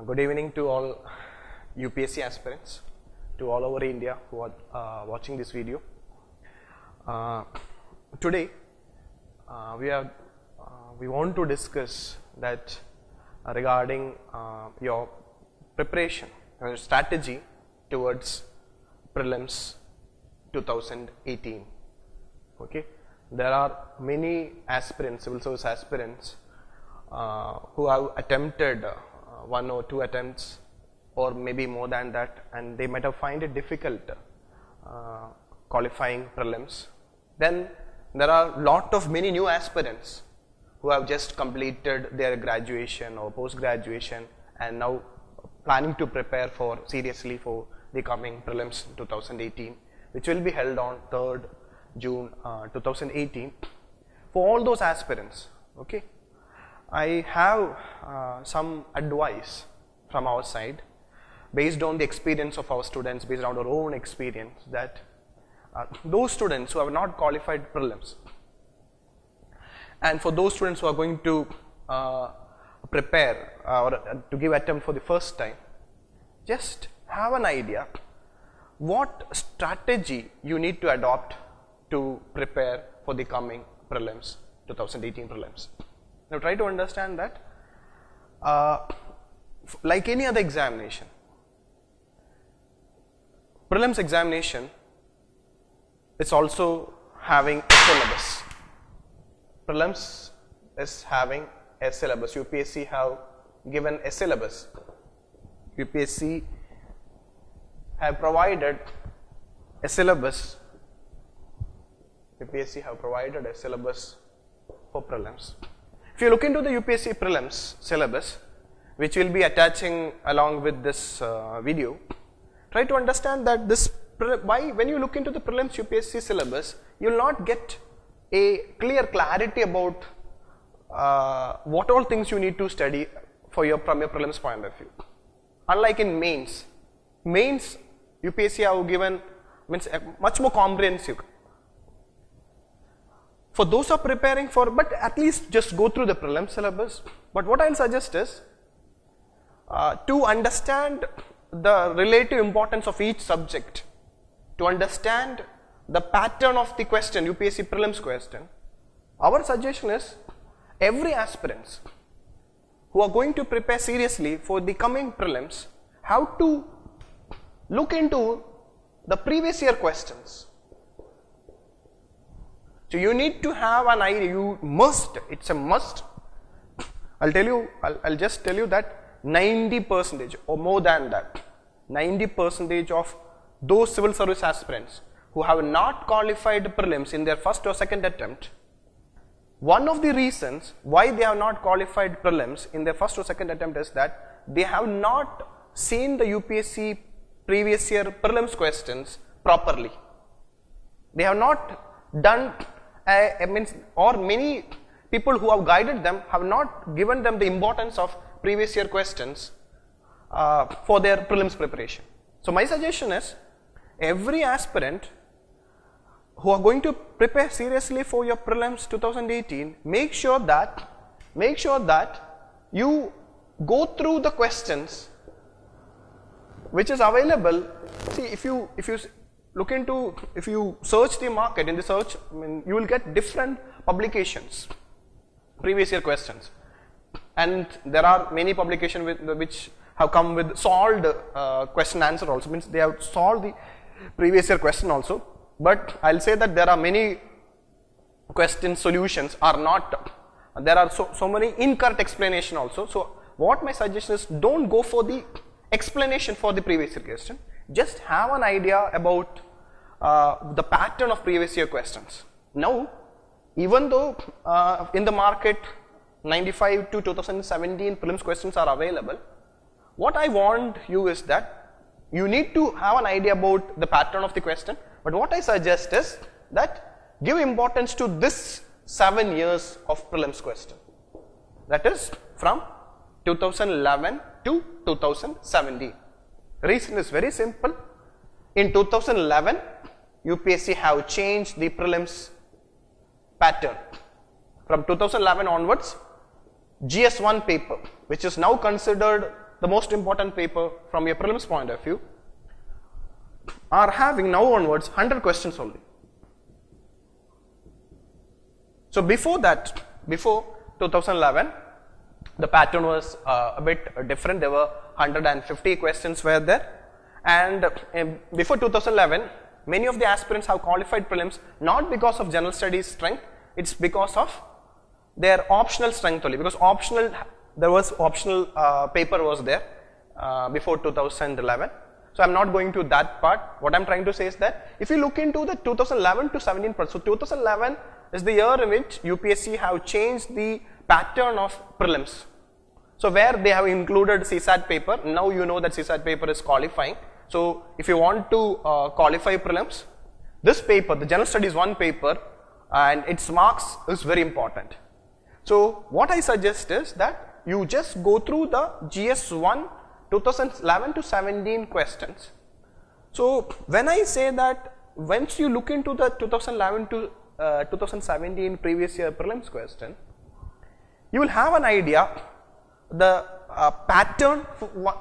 Good evening to all UPSC aspirants, to all over India who are watching this video. Today we want to discuss that regarding your preparation, your strategy towards prelims 2018. Okay, there are many aspirants, civil service aspirants, who have attempted one or two attempts or maybe more than that, and they might have find it difficult qualifying prelims. Then there are many new aspirants who have just completed their graduation or post graduation and now planning to prepare seriously for the coming prelims 2018, which will be held on 3rd June 2018. For all those aspirants, okay, I have some advice from our side based on the experience of our students, based on our own experience, that those students who have not qualified prelims, and for those students who are going to prepare or to give attempt for the first time, just have an idea what strategy you need to adopt to prepare for the coming prelims, 2018 prelims. Now try to understand that like any other examination, prelims examination is also having a syllabus. Prelims is having a syllabus. UPSC have given a syllabus. UPSC have provided a syllabus. UPSC have provided a syllabus for prelims. If you look into the UPSC prelims syllabus, which will be attaching along with this video, try to understand that when you look into the prelims UPSC syllabus, you will not get a clear clarity about what all things you need to study from your prelims point of view. Unlike in mains UPSC have given much more comprehensive. For those who are preparing for, but at least just go through the prelims syllabus. But what I will suggest is to understand the relative importance of each subject, to understand the pattern of the question, UPSC prelims question. Our suggestion is every aspirants who are going to prepare seriously for the coming prelims have to look into the previous year questions. So you need to have an idea, it's a must. I'll just tell you that 90% or more than that, 90% of those civil service aspirants who have not qualified prelims in their first or second attempt, one of the reasons why they have not qualified prelims in their first or second attempt is that they have not seen the UPSC previous year prelims questions properly. They have not done or many people who have guided them have not given them the importance of previous year questions for their prelims preparation. So my suggestion is every aspirant who are going to prepare seriously for your prelims 2018, make sure that you go through the questions which is available. See, if you look into, if you search the market, in the search, you will get different publications, previous year questions, and there are many publications which have come with solved question answer also, means they have solved the previous year question also. But I'll say that there are many question solutions are not, there are so many incorrect explanation also. So what my suggestion is, don't go for the explanation for the previous year question, just have an idea about the pattern of previous year questions. Now, even though in the market 95 to 2017 prelims questions are available, what I want you is that you need to have an idea about the pattern of the question. But what I suggest is that give importance to this 7 years of prelims question, that is from 2011 to 2017. Reason is very simple. In 2011, UPSC have changed the prelims pattern. From 2011 onwards, GS1 paper, which is now considered the most important paper from your prelims point of view, are having now onwards 100 questions only. So before that, before 2011, the pattern was a bit different. There were 150 questions were there, and before 2011, many of the aspirants have qualified prelims not because of general studies strength, it's because of their optional strength only, because optional, there was optional paper was there before 2011. So I'm not going to that part. What I'm trying to say is that if you look into the 2011 to 17, so 2011 is the year in which UPSC have changed the pattern of prelims. So where they have included CSAT paper, now you know that CSAT paper is qualifying. So if you want to qualify prelims, this paper, the general studies 1 paper and its marks is very important. So what I suggest is that you just go through the GS1 2011 to 17 questions. So when I say that once you look into the 2011 to 2017 previous year prelims question, you will have an idea the pattern.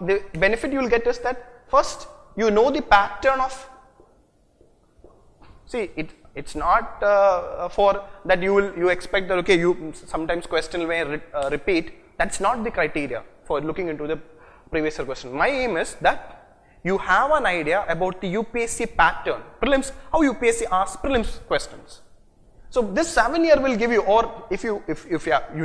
The benefit you will get is that first you know the pattern of, see it's not for that you expect that okay you sometimes question may repeat. That's not the criteria for looking into the previous year question. My aim is that you have an idea about the UPSC pattern, prelims, how UPSC asks prelims questions. So this 7 year will give you, or if you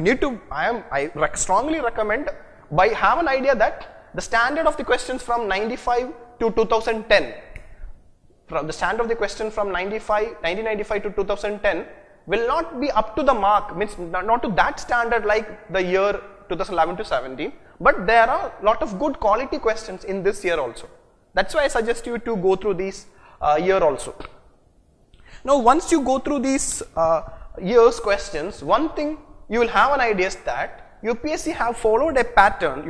need to, I strongly recommend by have an idea that the standard of the questions from 95 to 2010, from the standard of the question from 1995 to 2010 will not be up to the mark, means not to that standard like the year 2011 to 17, but there are a lot of good quality questions in this year also. That's why I suggest you to go through these year also. Now once you go through these year's questions, one thing you will have an idea is that UPSC have followed a pattern,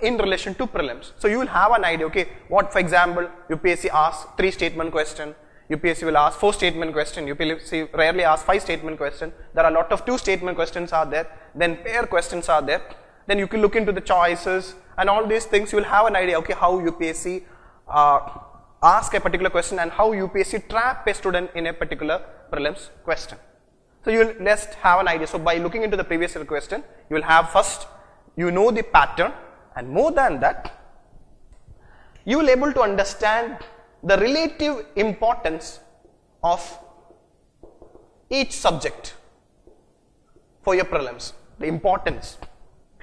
in relation to prelims. So you will have an idea, okay, what for example UPSC asks 3 statement question, UPSC will ask 4 statement question, UPSC rarely asks 5 statement question, there are a lot of 2 statement questions are there, then pair questions are there, then you can look into the choices and all these things. You will have an idea, okay, how UPSC ask a particular question and how UPSC trap a student in a particular prelims question. So you will just have an idea. So by looking into the previous year question, you will have first, you know the pattern, and more than that, you will able to understand the relative importance of each subject for your prelims, the importance.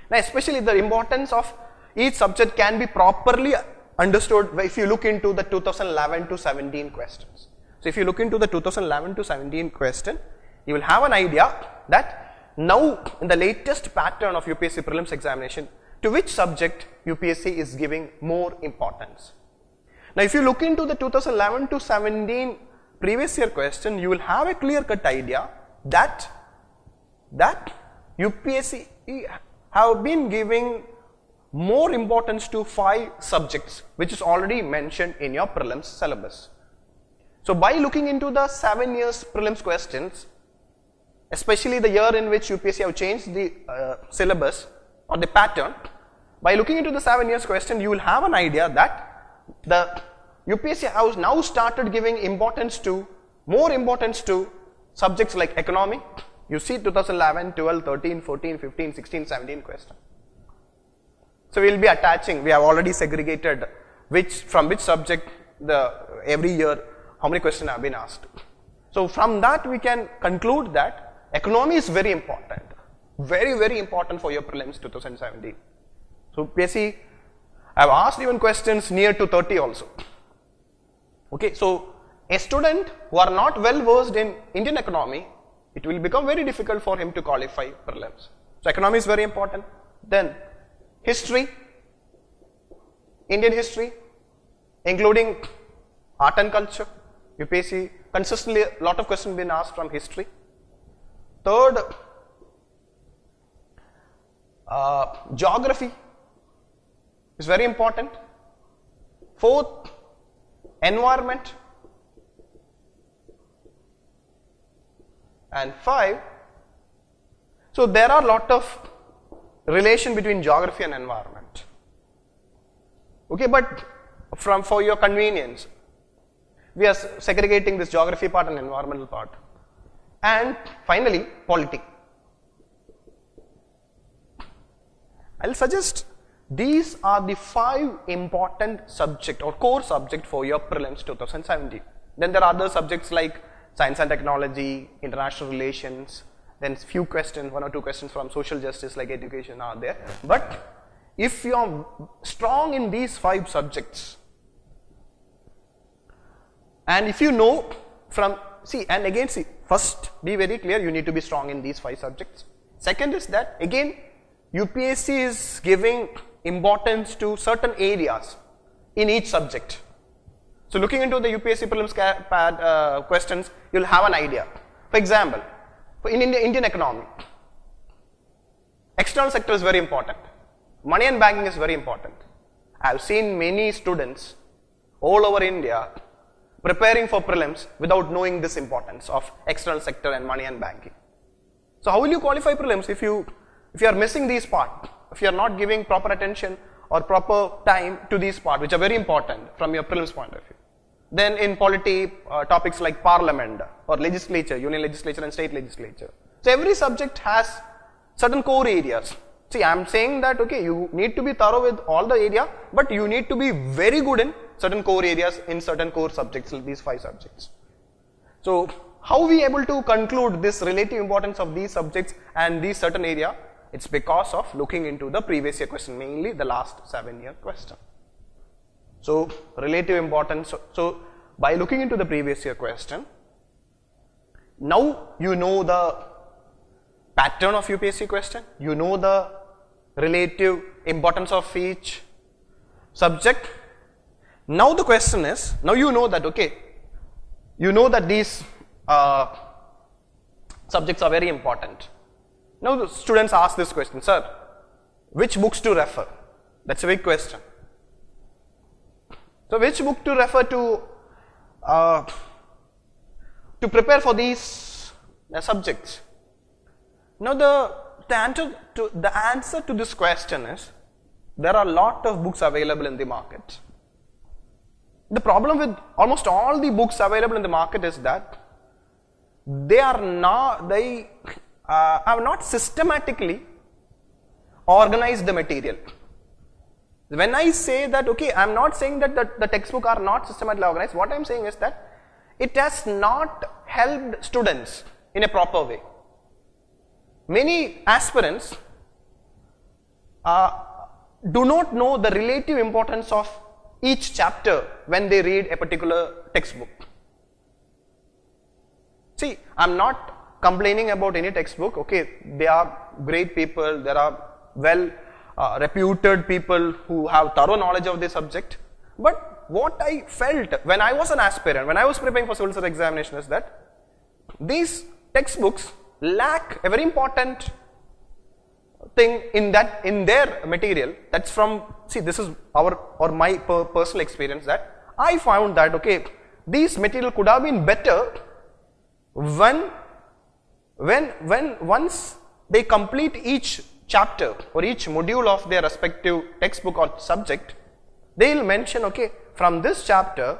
Now especially the importance of each subject can be properly understood if you look into the 2011 to 17 questions. So if you look into the 2011 to 17 question, you will have an idea that now in the latest pattern of UPSC prelims examination, to which subject UPSC is giving more importance. Now if you look into the 2011 to 17 previous year question, you will have a clear cut idea that UPSC have been giving more importance to 5 subjects which is already mentioned in your prelims syllabus. So by looking into the 7 years prelims questions, especially the year in which UPSC have changed the syllabus or the pattern, by looking into the 7 years question, you will have an idea that the UPSC has now started giving more importance to subjects like economy. You see 2011, 12, 13, 14, 15, 16, 17 question. So we will be attaching, we have already segregated from which subject every year how many questions have been asked. So from that we can conclude that economy is very important, very important for your prelims 2017. So UPSC I have asked even questions near to 30 also. Okay, so a student who are not well versed in Indian economy, it will become very difficult for him to qualify prelims. So economy is very important. Then history, Indian history, including art and culture. UPSC consistently a lot of questions been asked from history. Third, geography is very important. Fourth, environment. And 5, so there are a lot of relation between geography and environment. Okay, but for your convenience, we are segregating this geography part and environmental part. And finally, polity. I'll suggest these are the 5 important subject or core subject for your prelims 2017. Then there are other subjects like science and technology, international relations, then few questions, 1 or 2 questions from social justice like education are there. But if you are strong in these 5 subjects, and if you know from, and again first be very clear, you need to be strong in these 5 subjects. Second is that again UPSC is giving importance to certain areas in each subject. So looking into the UPSC prelims questions, you'll have an idea. For example, in Indian economy, external sector is very important. Money and banking is very important. I've seen many students all over India preparing for prelims without knowing this importance of external sector and money and banking. So how will you qualify prelims if you are missing these parts, if you are not giving proper attention or proper time to these parts which are very important from your prelims point of view? Then in polity, topics like parliament or legislature, union legislature and state legislature. So every subject has certain core areas. See, I am saying that okay, you need to be thorough with all the area, but you need to be very good in certain core areas in certain core subjects, these 5 subjects. So how we able to conclude this relative importance of these subjects and these certain area? It's because of looking into the previous year question, mainly the last 7-year question. So relative importance, so by looking into the previous year question, now you know the pattern of UPSC question, you know the relative importance of each subject. Now the question is, now you know that okay, you know that these subjects are very important. Now the students ask this question, sir, which books to refer? That's a big question. So which book to refer to prepare for these subjects? Now the answer to this question is, there are a lot of books available in the market. The problem with almost all the books available in the market is that they have not systematically organized the material. When I say that, okay, I am not saying that the textbook are not systematically organized. What I am saying is that it has not helped students in a proper way. Many aspirants do not know the relative importance of each chapter when they read a particular textbook. See, I am not complaining about any textbook. Okay, they are great people, there are well reputed people who have thorough knowledge of this subject. But what I felt when I was an aspirant, when I was preparing for civil service examination, is that these textbooks lack a very important thing in their material. That's from, see, this is my personal experience, that I found that okay, these material could have been better when once they complete each chapter or each module of their respective textbook or subject, they will mention, okay, from this chapter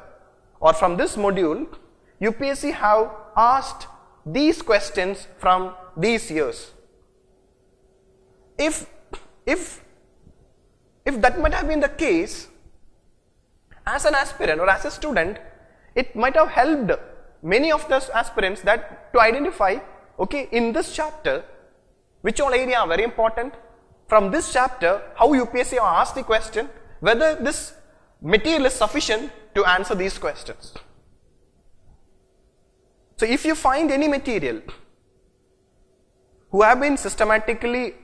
or from this module, UPSC have asked these questions from these years. If that might have been the case, as an aspirant or as a student, it might have helped many of the aspirants that to identify, okay, in this chapter, which all area are very important. From this chapter, how UPSC asked the question, whether this material is sufficient to answer these questions. So if you find any material who have been systematically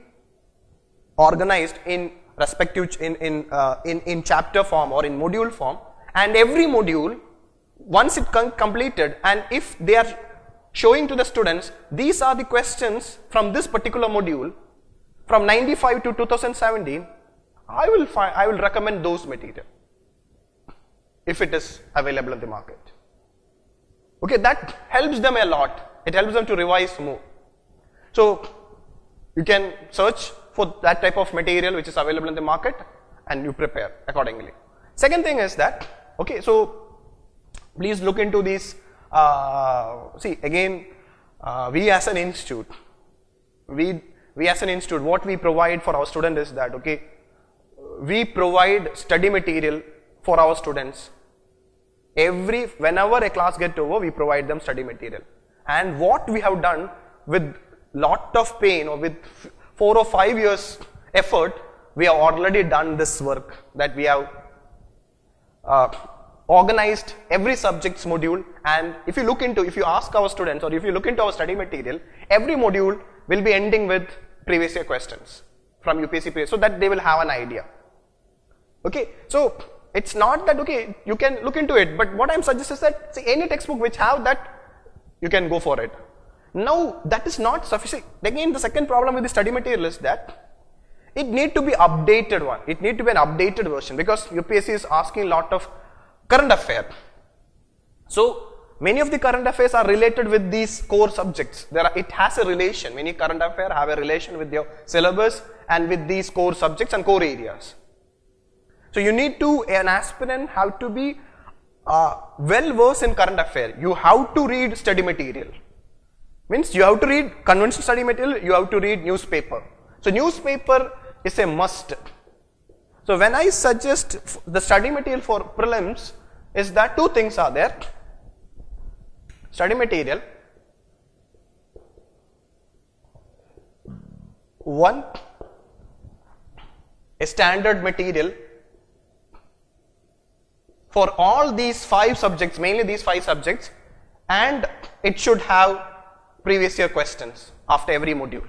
organized in respective in chapter form or in module form, and every module, once it completed, and if they are showing to the students, these are the questions from this particular module from 95 to 2017, I will recommend those material if it is available in the market. Okay, that helps them a lot. It helps them to revise more. So you can search for that type of material which is available in the market, and you prepare accordingly. Second thing is that, okay, so please look into these, see again, we as an institute, what we provide for our students is that, okay, we provide study material for our students. Whenever a class gets over, we provide them study material. And what we have done with lot of pain, or with 4 or 5 years effort, we have already done this work, that we have organized every subject's module. And if you ask our students, or if you look into our study material, every module will be ending with previous year questions from UPSC, so that they will have an idea. Okay, so it's not that, okay, you can look into it, but what I'm suggesting is that, see, any textbook which have that, you can go for it. Now, that is not sufficient. Again, the second problem with the study material is that it need to be updated one. It need to be an updated version, because UPSC is asking a lot of current affair. So, many of the current affairs are related with these core subjects. It has a relation. Many current affairs have a relation with your syllabus and with these core subjects and core areas. So, an aspirant have to be well versed in current affair. You have to read study material. Means you have to read conventional study material, you have to read newspaper. So, newspaper is a must. So, when I suggest the study material for prelims, is that two things are there. Study material, one, a standard material for all these 5 subjects, mainly these 5 subjects, and it should have previous year questions after every module.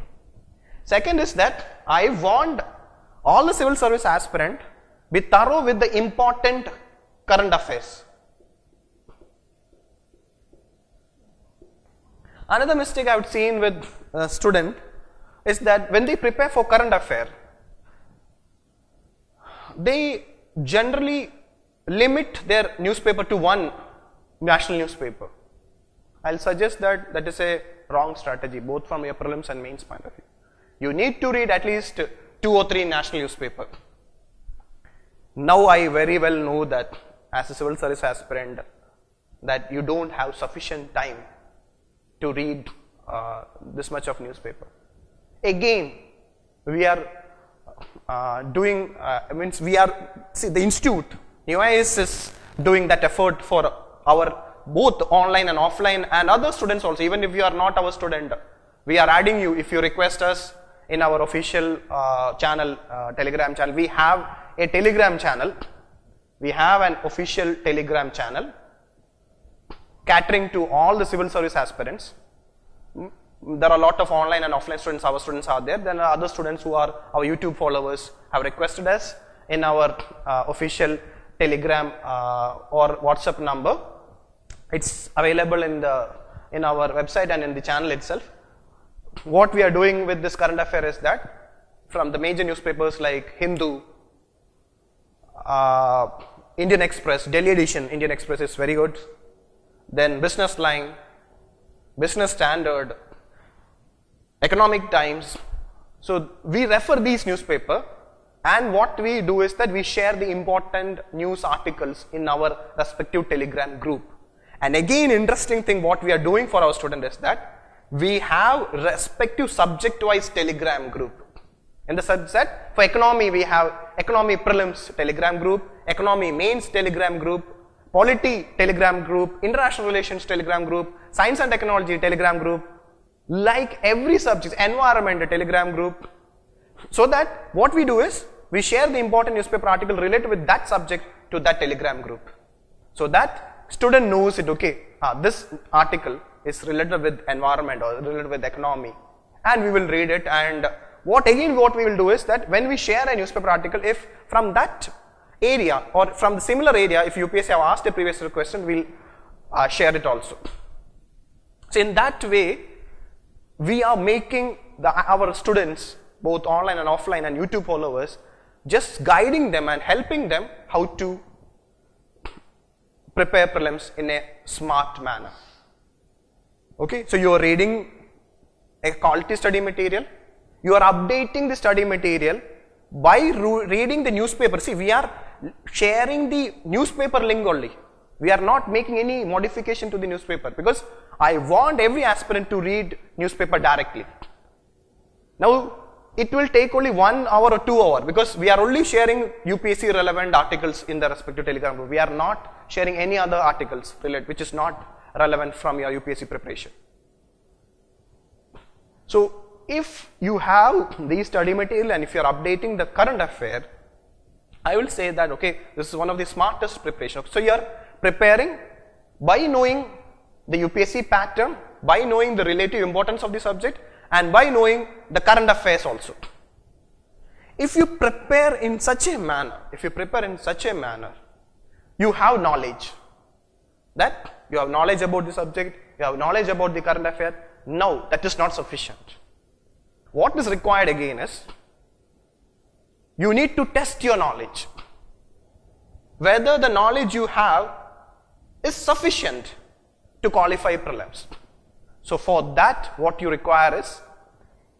Second is that I want all the civil service aspirant be thorough with the important current affairs. Another mistake I have seen with a student is that when they prepare for current affair, they generally limit their newspaper to one national newspaper. I'll suggest that that is a wrong strategy, both from your prelims and mains point of view. You need to read at least 2 or 3 national newspapers. Now I very well know that as a civil service aspirant, that you don't have sufficient time to read this much of newspaper. Again, we are the institute, UIS is doing that effort for our both online and offline and other students also. Even if you are not our student, we are adding you. If you request us in our official channel, Telegram channel, we have a Telegram channel. We have an official Telegram channel catering to all the civil service aspirants. There are a lot of online and offline students, our students are there. Then other students who are our YouTube followers have requested us in our official Telegram or WhatsApp number. It's available in our website and in the channel itself. What we are doing with this current affair is that from the major newspapers like Hindu, Indian Express, Delhi edition, Indian Express is very good. Then Business Line, Business Standard, Economic Times. So we refer these newspapers, and what we do is that we share the important news articles in our respective Telegram group. And again, interesting thing what we are doing for our students is that we have respective subject-wise Telegram group. In the subset, for economy we have economy prelims Telegram group, economy mains Telegram group, polity Telegram group, international relations Telegram group, science and technology Telegram group, like every subject, environment Telegram group. So that what we do is we share the important newspaper article related with that subject to that Telegram group. So that student knows it, okay, this article is related with environment or related with economy, and we will read it. And what we will do is that when we share a newspaper article, if from that area or from the similar area, if UPSC have asked a previous question, we'll share it also. So in that way, we are making our students, both online and offline and YouTube followers, just guiding them and helping them how to prepare prelims in a smart manner. Okay, so you are reading a quality study material, you are updating the study material by reading the newspaper. See, we are sharing the newspaper link only. We are not making any modification to the newspaper because I want every aspirant to read newspaper directly. Now, it will take only 1 hour or 2 hours because we are only sharing UPSC relevant articles in the respective Telegram group. We are not sharing any other articles which is not relevant from your UPSC preparation. So, if you have the study material and if you are updating the current affair, I will say that okay, this is one of the smartest preparation. So, you are preparing by knowing the UPSC pattern, by knowing the relative importance of the subject, and by knowing the current affairs also. If you prepare in such a manner, you have knowledge. That you have knowledge about the subject, you have knowledge about the current affair. No, that is not sufficient. What is required again is, you need to test your knowledge. Whether the knowledge you have is sufficient to qualify prelims. So for that, what you require is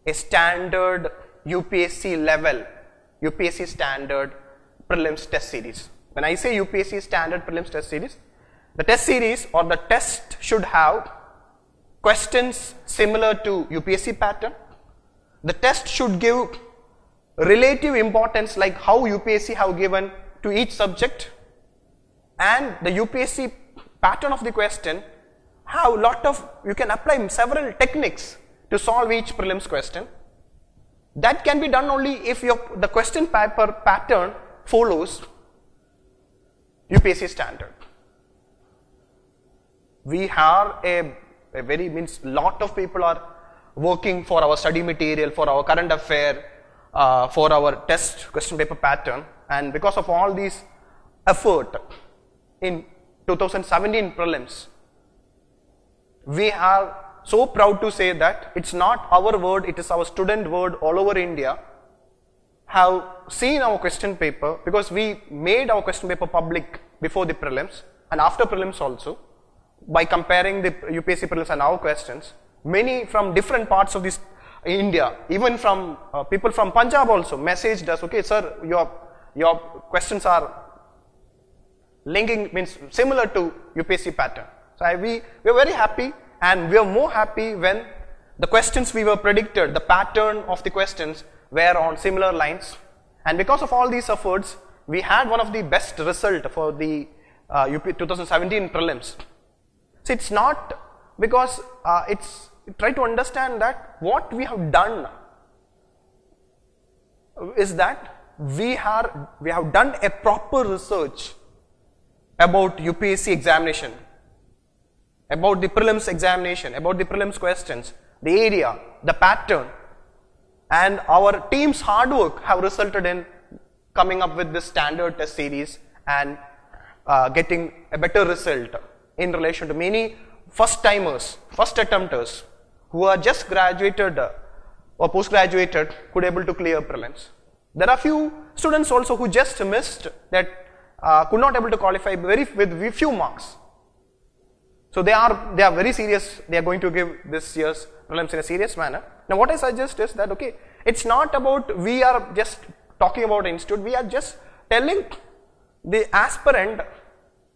a standard UPSC level, UPSC standard prelims test series. When I say UPSC standard prelims test series, the test series or the test should have questions similar to UPSC pattern. The test should give relative importance like how UPSC have given to each subject, and the UPSC pattern of the question have lot of, you can apply several techniques to solve each prelims question. That can be done only if the question paper pattern follows UPSC standard. We have a lot of people are working for our study material, for our current affair, for our test question paper pattern, and because of all these effort in 2017 prelims, we are so proud to say that it's not our word, it is our student word all over India have seen our question paper, because we made our question paper public before the prelims and after prelims also. By comparing the UPSC prelims and our questions, many from different parts of this India, even from people from Punjab also messaged us, okay sir, your questions are linking, means similar to UPSC pattern. So we are very happy, and we are more happy when the questions we were predicted, the pattern of the questions were on similar lines, and because of all these efforts, we had one of the best result for the 2017 prelims. So it's not because try to understand that what we have done is that we have done a proper research about UPSC examination, about the prelims examination, about the prelims questions, the area, the pattern, and our team's hard work have resulted in coming up with this standard test series and getting a better result in relation to many first timers, first attempters who are just graduated or post-graduated could able to clear prelims. There are few students also who just missed, that could not able to qualify with few marks. So they are very serious. They are going to give this year's prelims in a serious manner. Now what I suggest is that okay, it's not about we are just talking about institute. We are just telling the aspirant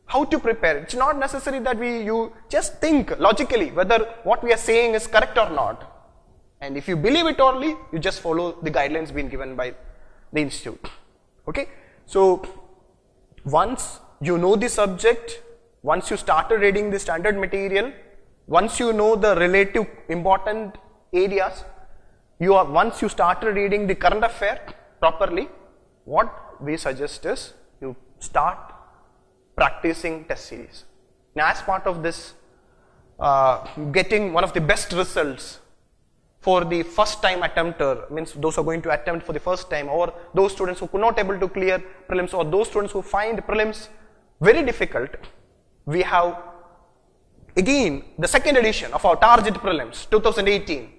how to prepare. It's not necessary that you just think logically whether what we are saying is correct or not. And if you believe it only, you just follow the guidelines being given by the institute. Okay. So once you know the subject, once you started reading the standard material, once you know the relative important areas, once you started reading the current affair properly, what we suggest is you start practicing test series. Now as part of this, getting one of the best results for the first time attempter, means those who are going to attempt for the first time, or those students who could not able to clear prelims, or those students who find prelims very difficult, we have again the second edition of our target prelims 2018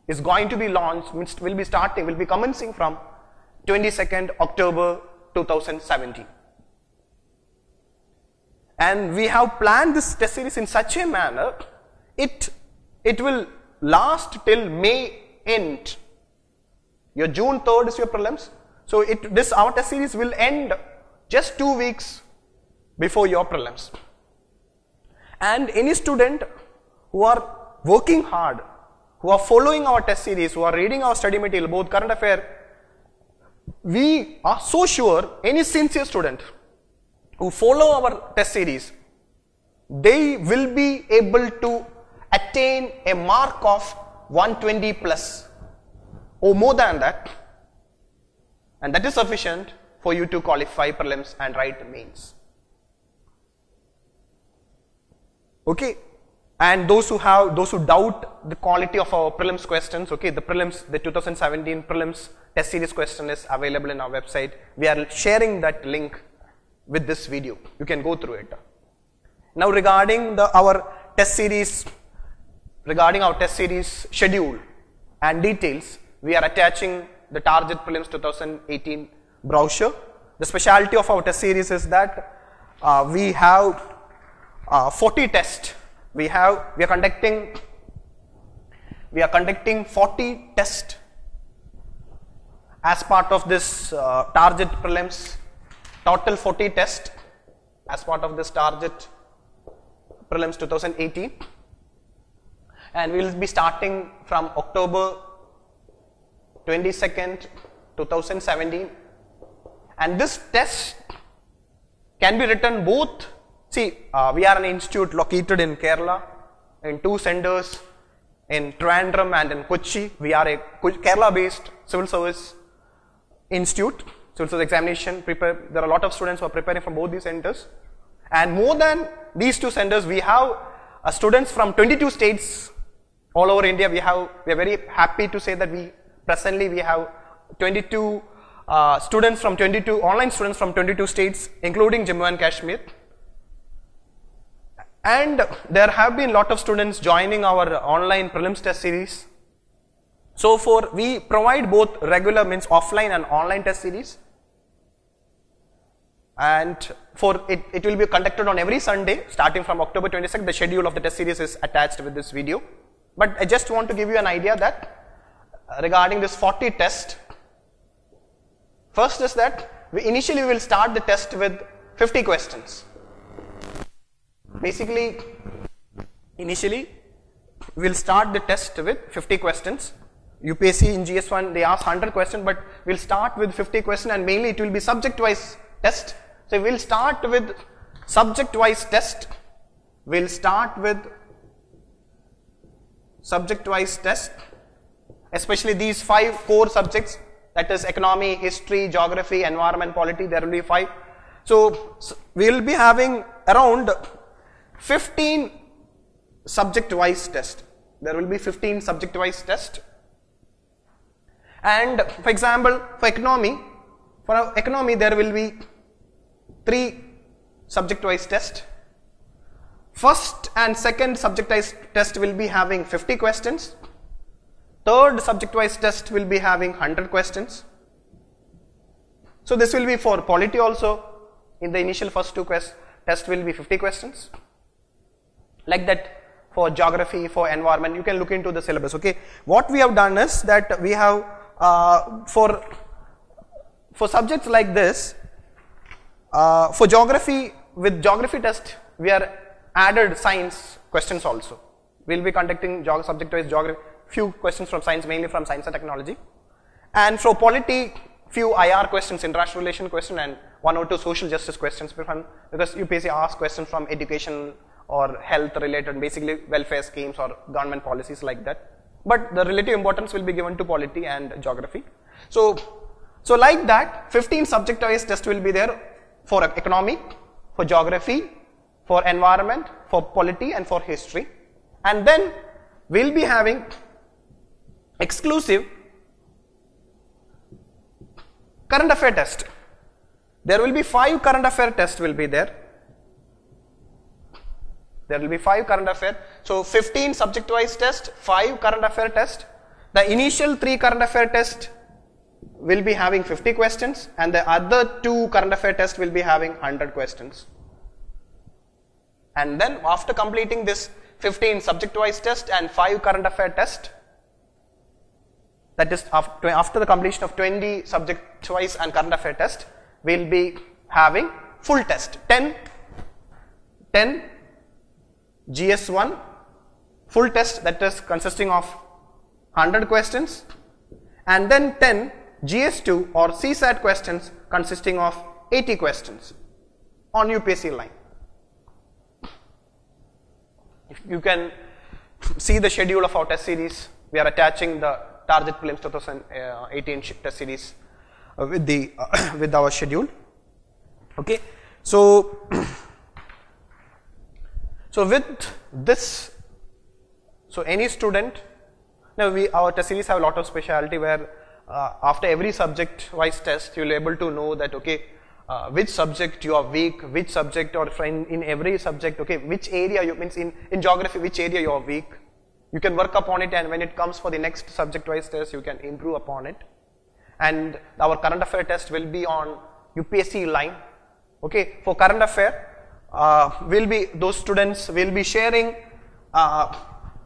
is going to be launched, means will be commencing from 22nd October 2017. And we have planned this test series in such a manner, it will last till May end. Your June 3rd is your prelims. So our test series will end just 2 weeks before your prelims. And any student who are working hard, who are following our test series, who are reading our study material, both current affair, we are so sure any sincere student who follow our test series, they will be able to attain a mark of 120 plus or more than that, and that is sufficient for you to qualify prelims and write mains. Okay, and those who doubt the quality of our prelims questions, okay, the 2017 prelims test series question is available in our website. We are sharing that link with this video. You can go through it. Now regarding our test series schedule and details, we are attaching the Target Prelims 2018 brochure. The specialty of our test series is that we have 40 tests. We are conducting 40 tests as part of this Target Prelims. Total 40 tests as part of this Target Prelims 2018, and we will be starting from October 22nd, 2017, and this test can be written both. See, we are an institute located in Kerala in 2 centers in Trivandrum and in Kochi. We are a Kerala based civil service institute, civil service examination prepare. There are a lot of students who are preparing from both these centers, and more than these 2 centers, we have students from 22 states all over India. We are very happy to say that presently we have 22 online students from 22 states, including Jammu and Kashmir. And there have been a lot of students joining our online prelims test series. So we provide both regular, means offline and online test series. And it will be conducted on every Sunday starting from October 22nd. The schedule of the test series is attached with this video. But I just want to give you an idea that regarding this 40 test, first is that initially we will start the test with 50 questions. Basically, initially we will start the test with 50 questions. UPSC in GS1 they ask 100 questions, but we will start with 50 questions, and mainly it will be subject wise test. So we will start with subject wise test. We will start with subject wise test, especially these 5 core subjects, that is economy, history, geography, environment, polity. There will be 5. So we will be having around 15 subject wise test. There will be 15 subject wise test. And for example, for economy there will be 3 subject wise test. First and second subject wise test will be having 50 questions. Third subject wise test will be having 100 questions. So this will be for polity also. In the initial first 2 test will be 50 questions. Like that for geography, for environment, you can look into the syllabus. Okay, what we have done is that we have for subjects like this, for geography, with geography test we are added science questions also. We will be conducting subject wise geography, few questions from science, mainly from science and technology, and for polity few IR questions, international relation question, and 1 or 2 social justice questions, because UPSC asks questions from education or health related, basically welfare schemes or government policies like that. But the relative importance will be given to polity and geography. So like that, 15 subject wise tests will be there for economy, for geography, for environment, for polity, and for history. And then we will be having exclusive current affair test. There will be 5 current affair tests will be there. There will be 5 current affair. So 15 subject wise test, 5 current affair test. The initial 3 current affair test will be having 50 questions, and the other 2 current affair test will be having 100 questions. And then after completing this 15 subject wise test and 5 current affair test, that is after the completion of 20 subject choice and current affair test, we will be having full test, 10 GS1 full test, that is consisting of 100 questions, and then 10 GS2 or CSAT questions consisting of 80 questions on UPSC line. If you can see the schedule of our test series, we are attaching the target prelims 2018 test series with our schedule. Okay, so with this, so any student, now our test series have a lot of specialty where after every subject wise test you will be able to know that okay, which subject you are weak, which subject, or in every subject, okay, which area you means in geography, which area you are weak. You can work upon it, and when it comes for the next subject wise test, you can improve upon it. And our current affair test will be on UPSC line. Okay, for current affair, those students will be sharing,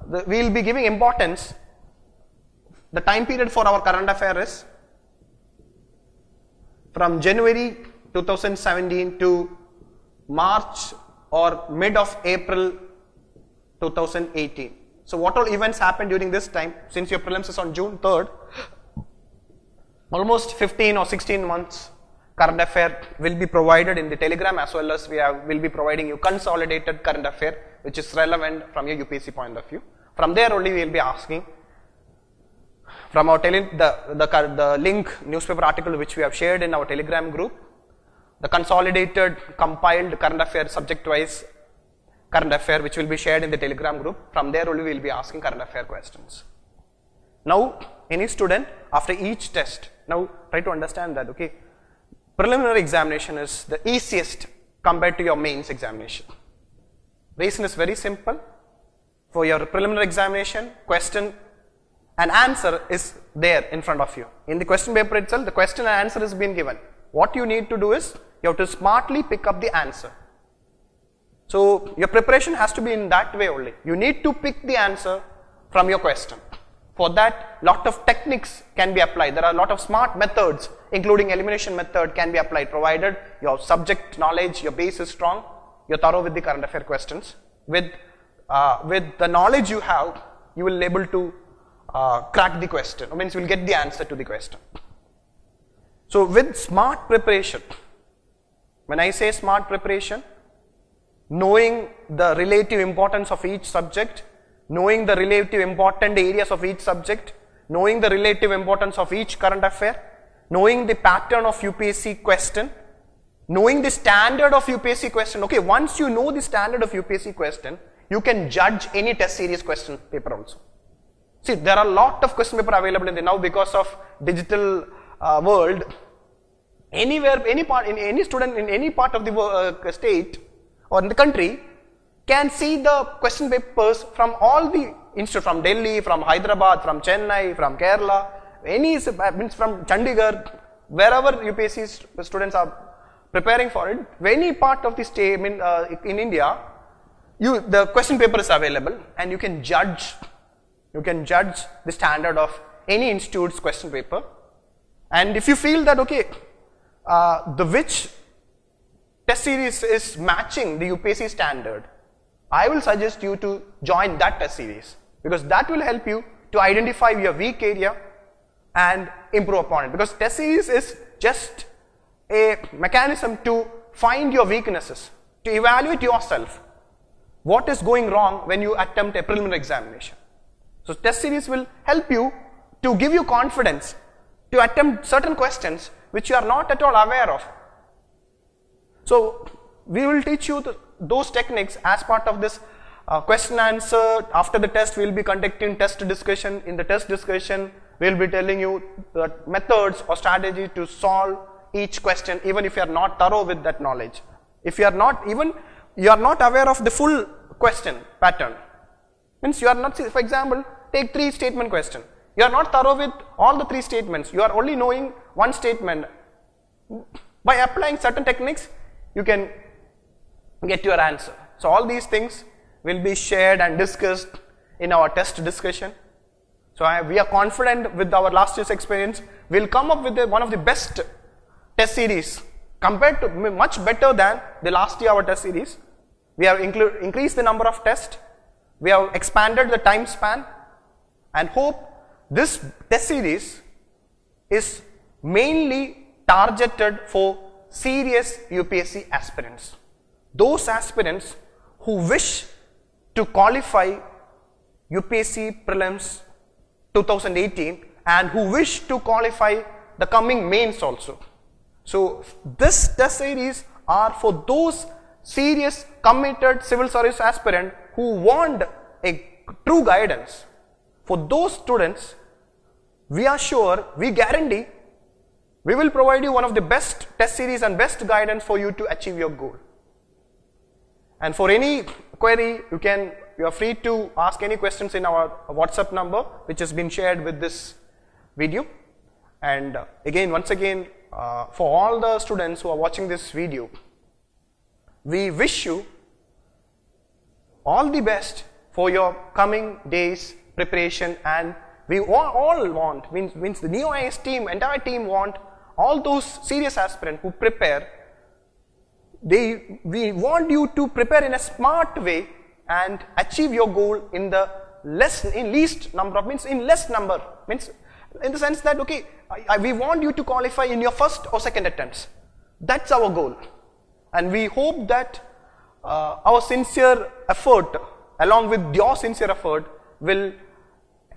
we will be giving importance. The time period for our current affair is from January 2017 to March or mid of April 2018. So what all events happened during this time, since your prelims is on June 3rd, almost 15 or 16 months current affair will be provided in the Telegram, as well as will be providing you consolidated current affair which is relevant from your UPSC point of view. From there only we will be asking from our the link newspaper article which we have shared in our Telegram group, the consolidated compiled current affair subject wise current affair which will be shared in the Telegram group. From there only we will be asking current affair questions. Now any student after each test, now try to understand that okay, preliminary examination is the easiest compared to your mains examination. Reason is very simple. For your preliminary examination, question and answer is there in front of you. In the question paper itself, the question and answer is being given. What you need to do is, you have to smartly pick up the answer. So your preparation has to be in that way only. You need to pick the answer from your question. For that, lot of techniques can be applied. There are a lot of smart methods, including elimination method, can be applied, provided your subject knowledge, your base is strong, you're thorough with the current affair questions. With the knowledge you have, you will be able to crack the question, or means you will get the answer to the question. So with smart preparation, when I say smart preparation, knowing the relative importance of each subject, knowing the relative important areas of each subject, knowing the relative importance of each current affair, knowing the pattern of UPSC question, knowing the standard of UPSC question. Okay, once you know the standard of UPSC question, you can judge any test series question paper also. See, there are a lot of question paper available in the now because of digital world. Anywhere, any student in any part of the state or in the country can see the question papers from all the institutes, from Delhi, from Hyderabad, from Chennai, from Kerala, means from Chandigarh, wherever UPSC students are preparing for it, any part of the state, in India, the question paper is available, and you can judge the standard of any institute's question paper. And if you feel that okay, which test series is matching the UPSC standard, I will suggest you to join that test series, because that will help you to identify your weak area and improve upon it. Because test series is just a mechanism to find your weaknesses, to evaluate yourself. What is going wrong when you attempt a preliminary examination? So test series will help you to give you confidence to attempt certain questions which you are not at all aware of. So we will teach you those techniques as part of this question answer. After the test, we will be conducting test discussion. In the test discussion, we will be telling you the methods or strategy to solve each question, even if you are not thorough with that knowledge. If you are not aware of the full question pattern, means you are not, for example, take 3 statement question. You are not thorough with all the 3 statements. You are only knowing one statement. By applying certain techniques, you can get your answer. So all these things will be shared and discussed in our test discussion. So we are confident with our last year's experience, we'll come up with one of the best test series compared to much better than the last year our test series. We have increased the number of tests, we have expanded the time span, and hope this test series is mainly targeted for serious UPSC aspirants. Those aspirants who wish to qualify UPSC Prelims 2018 and who wish to qualify the coming mains also. So this test series are for those serious committed civil service aspirant who want a true guidance. For those students, we are sure, we guarantee, we will provide you one of the best test series and best guidance for you to achieve your goal. And for any query, you are free to ask any questions in our WhatsApp number, which has been shared with this video. And once again, for all the students who are watching this video, we wish you all the best for your coming days preparation, and we all want, means the Neo IAS team, entire team want all those serious aspirants who prepare. We want you to prepare in a smart way and achieve your goal in the less number, means in the sense that, okay, we want you to qualify in your first or second attempts. That's our goal. And we hope that our sincere effort, along with your sincere effort, will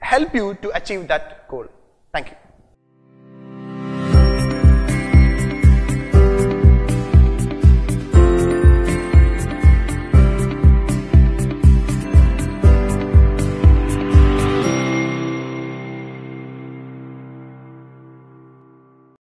help you to achieve that goal. Thank you.